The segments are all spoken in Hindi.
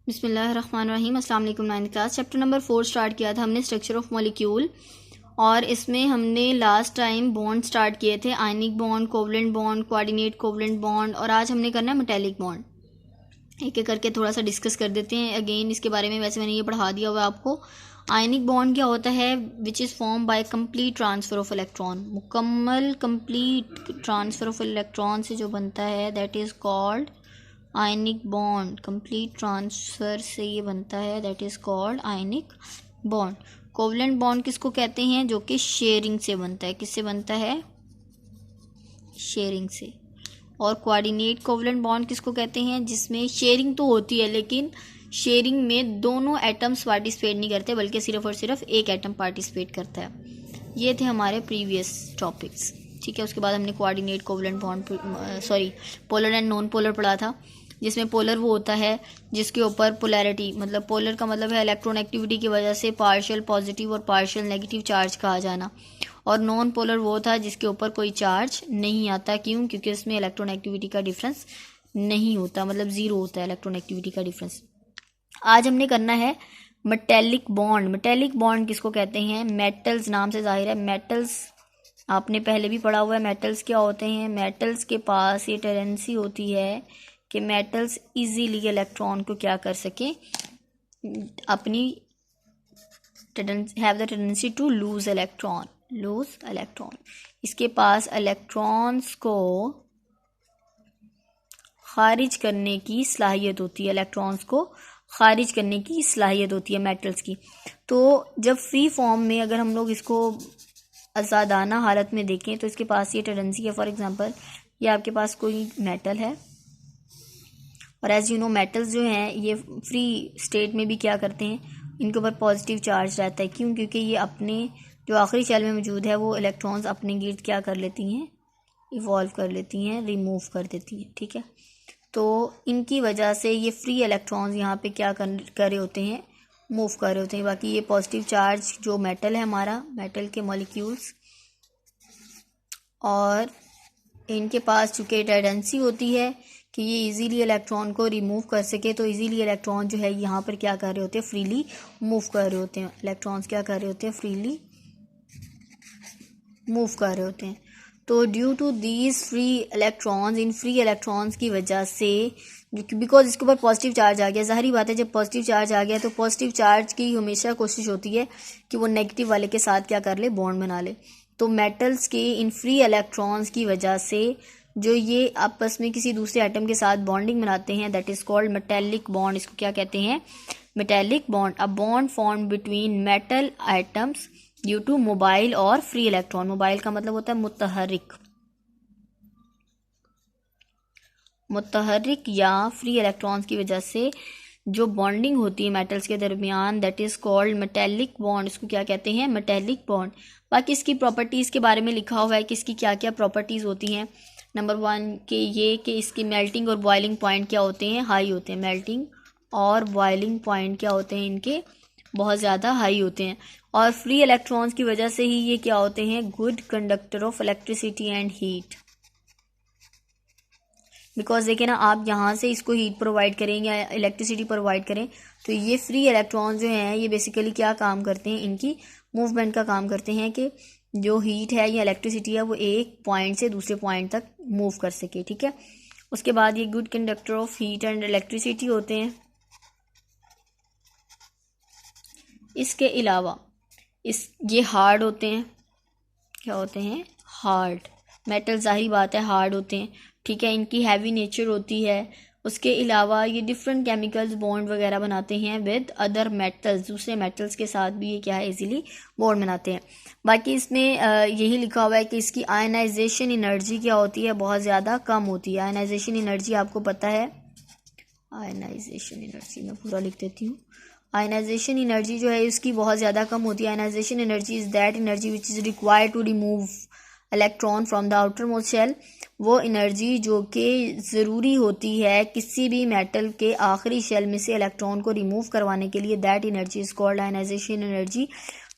बिस्मिल्लाहिर्रहमानिर्रहीम। अस्सलाम वालेकुम। 9th class chapter number 4 start किया था हमने, स्ट्रक्चर ऑफ मॉलिक्यूल। और इसमें हमने लास्ट टाइम बॉन्ड स्टार्ट किए थे, ionic bond, covalent bond, coordinate covalent bond, और आज हमने करना है मेटेलिक बॉन्ड। एक एक करके थोड़ा सा डिस्कस कर देते हैं अगेन इसके बारे में। वैसे मैंने ये पढ़ा दिया हुआ है आपको। आयनिक बॉन्ड क्या होता है? Which is form by complete transfer of electron. मुकम्मल कंप्लीट ट्रांसफ़र ऑफ इलेक्ट्रॉन से जो बनता है that is called ionic bond. Complete transfer से ये बनता है that is called ionic bond. Covalent bond किसको कहते हैं? जो कि शेयरिंग से बनता है। किससे बनता है? शेयरिंग से। और कोऑर्डिनेट कोवलेंट बॉन्ड किसको कहते हैं? जिसमें शेयरिंग तो होती है लेकिन शेयरिंग में दोनों एटम्स पार्टिसिपेट नहीं करते बल्कि सिर्फ और सिर्फ एक एटम पार्टिसिपेट करता है। ये थे हमारे प्रीवियस टॉपिक्स, ठीक है। उसके बाद हमने coordinate covalent bond polar and non polar पढ़ा था, जिसमें पोलर वो होता है जिसके ऊपर पोलैरिटी, मतलब पोलर का मतलब है इलेक्ट्रॉन एक्टिविटी की वजह से पार्शियल पॉजिटिव और पार्शियल नेगेटिव चार्ज का आ जाना। और नॉन पोलर वो था जिसके ऊपर कोई चार्ज नहीं आता। क्यों? क्योंकि उसमें इलेक्ट्रॉन एक्टिविटी का डिफरेंस नहीं होता, मतलब ज़ीरो होता है इलेक्ट्रॉन एक्टिविटी का डिफरेंस। आज हमने करना है मेटेलिक बॉन्ड। मेटेलिक बॉन्ड किसको कहते हैं? मेटल्स, नाम से जाहिर है मेटल्स आपने पहले भी पढ़ा हुआ है। मेटल्स क्या होते हैं? मेटल्स के पास ये टेंडेंसी होती है कि मेटल्स इजीली इलेक्ट्रॉन को क्या कर सकें, अपनी have the tendency to lose electron. इसके पास इलेक्ट्रॉन्स को खारिज करने की सलाहियत होती है। इलेक्ट्रॉन्स को खारिज करने की सलाहियत होती है मेटल्स की। तो जब फ्री फॉर्म में अगर हम लोग इसको आज़ादाना हालत में देखें तो इसके पास ये टेंडेंसी है। फॉर एग्जांपल ये आपके पास कोई मेटल है और एज यू नो मेटल्स जो हैं ये फ्री स्टेट में भी क्या करते हैं, इनके ऊपर पॉजिटिव चार्ज रहता है। क्यों? क्योंकि ये अपने जो आखिरी शेल में मौजूद है वो इलेक्ट्रॉन्स अपने गिर्द क्या कर लेती हैं, इवॉल्व कर लेती हैं, रिमूव कर देती हैं, ठीक है। तो इनकी वजह से ये फ्री इलेक्ट्रॉन्स यहाँ पे क्या कर रहे होते हैं, मूव कर रहे होते हैं। बाकी ये पॉजिटिव चार्ज जो मेटल है हमारा, मेटल के मॉलिक्यूल्स, और इनके पास चूँकि टेंडेंसी होती है कि ये इजीली इलेक्ट्रॉन को रिमूव कर सके, तो इजीली इलेक्ट्रॉन जो है यहाँ पर क्या कर रहे होते हैं, फ्रीली मूव कर रहे होते हैं। इलेक्ट्रॉन्स क्या कर रहे होते हैं, फ्रीली मूव कर रहे होते हैं। तो due to these free electrons, इन फ्री इलेक्ट्रॉन्स की वजह से, बिकॉज इसके ऊपर पॉजिटिव चार्ज आ गया, ज़ाहिर बात है जब पॉजिटिव चार्ज आ गया तो पॉजिटिव चार्ज की हमेशा कोशिश होती है कि वो नेगेटिव वाले के साथ क्या कर ले, बॉन्ड बना ले। तो मेटल्स के इन फ्री इलेक्ट्रॉन्स की वजह से जो ये आपस में किसी दूसरे एटम के साथ बॉन्डिंग बनाते हैं that is called metallic bond. इसको क्या कहते हैं? Metallic bond. A bond form between metal items due to mobile और फ्री इलेक्ट्रॉन। मोबाइल का मतलब होता है मुतहर्रिक या फ्री इलेक्ट्रॉन्स की वजह से जो बॉन्डिंग होती है मेटल्स के दरमियान that is called metallic bond. इसको क्या कहते हैं? Metallic bond. बाकी इसकी प्रॉपर्टीज़ के बारे में लिखा हुआ है कि इसकी क्या क्या प्रॉपर्टीज़ होती हैं। नंबर 1 के ये कि इसकी मेल्टिंग और बॉइलिंग पॉइंट क्या होते हैं, हाई होते हैं। मेल्टिंग और बॉइलिंग पॉइंट क्या होते हैं इनके, बहुत ज़्यादा हाई होते हैं। और फ्री इलेक्ट्रॉन्स की वजह से ही ये क्या होते हैं, good conductor of electricity and heat. Because देखिए ना, आप यहाँ से इसको हीट प्रोवाइड करें या इलेक्ट्रिसिटी प्रोवाइड करें तो ये फ्री इलेक्ट्रॉन्स जो हैं ये बेसिकली क्या काम करते हैं, इनकी मूवमेंट का काम करते हैं कि जो हीट है या इलेक्ट्रिसिटी है वो एक पॉइंट से दूसरे पॉइंट तक मूव कर सके, ठीक है। उसके बाद ये good conductor of heat and electricity होते हैं। इसके अलावा ये हार्ड होते हैं। क्या होते हैं? हार्ड। मेटल ज़ाहिर बात है हार्ड होते हैं, ठीक है। इनकी हैवी नेचर होती है। उसके अलावा ये डिफरेंट केमिकल्स बॉन्ड वगैरह बनाते हैं विद अदर मेटल्स। दूसरे मेटल्स के साथ भी ये क्या है, इजीली बॉन्ड बनाते हैं। बाकी इसमें यही लिखा हुआ है कि इसकी आयनाइजेशन एनर्जी क्या होती है, बहुत ज़्यादा कम होती है। आयनाइजेशन एनर्जी आपको पता है, आयनाइजेशन एनर्जी मैं पूरा लिख देती हूँ। आयनाइजेशन एनर्जी जो है इसकी बहुत ज़्यादा कम होती है। Ionisation energy is that energy which is required to remove electron from the outermost shell. वो एनर्जी जो कि ज़रूरी होती है किसी भी मेटल के आखिरी शेल में से इलेक्ट्रॉन को रिमूव करवाने के लिए, that energy is called ionisation energy.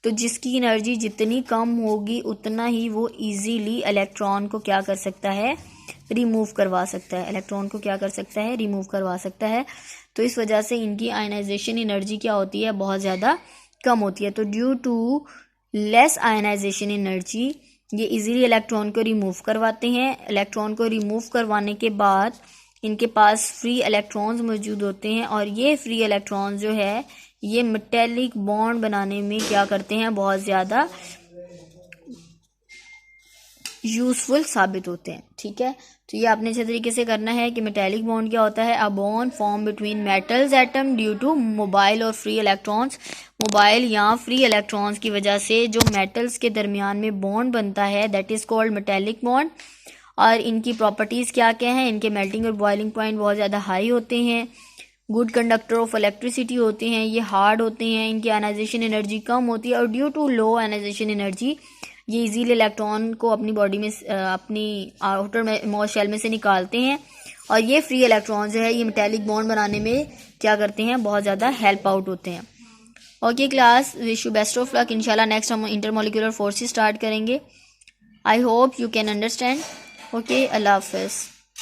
तो जिसकी एनर्जी जितनी कम होगी उतना ही वो इजीली इलेक्ट्रॉन को क्या कर सकता है, रिमूव करवा सकता है। इलेक्ट्रॉन को क्या कर सकता है, रिमूव करवा सकता है। तो इस वजह से इनकी आयनाइजेशन एनर्जी क्या होती है, बहुत ज़्यादा कम होती है। तो due to less ionisation energy ये इजीली इलेक्ट्रॉन को रिमूव करवाते हैं। इलेक्ट्रॉन को रिमूव करवाने के बाद इनके पास फ्री इलेक्ट्रॉन्स मौजूद होते हैं और ये फ्री इलेक्ट्रॉन्स जो है ये मेटेलिक बॉन्ड बनाने में क्या करते हैं, बहुत ज़्यादा यूजफुल साबित होते हैं। ठीक है, तो ये आपने अच्छे तरीके से करना है कि मेटेलिक बॉन्ड क्या होता है, a bond form between metals atom due to mobile और फ्री इलेक्ट्रॉन्स। मोबाइल या फ्री इलेक्ट्रॉन्स की वजह से जो मेटल्स के दरमियान में बॉन्ड बनता है that is called metallic bond. और इनकी प्रॉपर्टीज़ क्या क्या हैं, इनके मेल्टिंग और बॉइलिंग पॉइंट बहुत ज़्यादा हाई होते हैं, गुड कंडक्टर ऑफ इलेक्ट्रिसिटी होते हैं, ये हार्ड होते हैं, इनकी आयनाइजेशन एनर्जी कम होती है और due to low ionisation energy ये इजीली इलेक्ट्रॉन को अपनी बॉडी में अपनी आउटर मोस्ट शेल में से निकालते हैं और ये फ्री इलेक्ट्रॉन जो है ये मेटेलिक बॉन्ड बनाने में क्या करते हैं, बहुत ज़्यादा हेल्प आउट होते हैं। Okay class, wish you best of luck. इंशाल्लाह नेक्स्ट हम इंटरमोलिकुलर फोर्सेस स्टार्ट करेंगे। I hope you can understand. Okay, अल्लाह हाफिज़।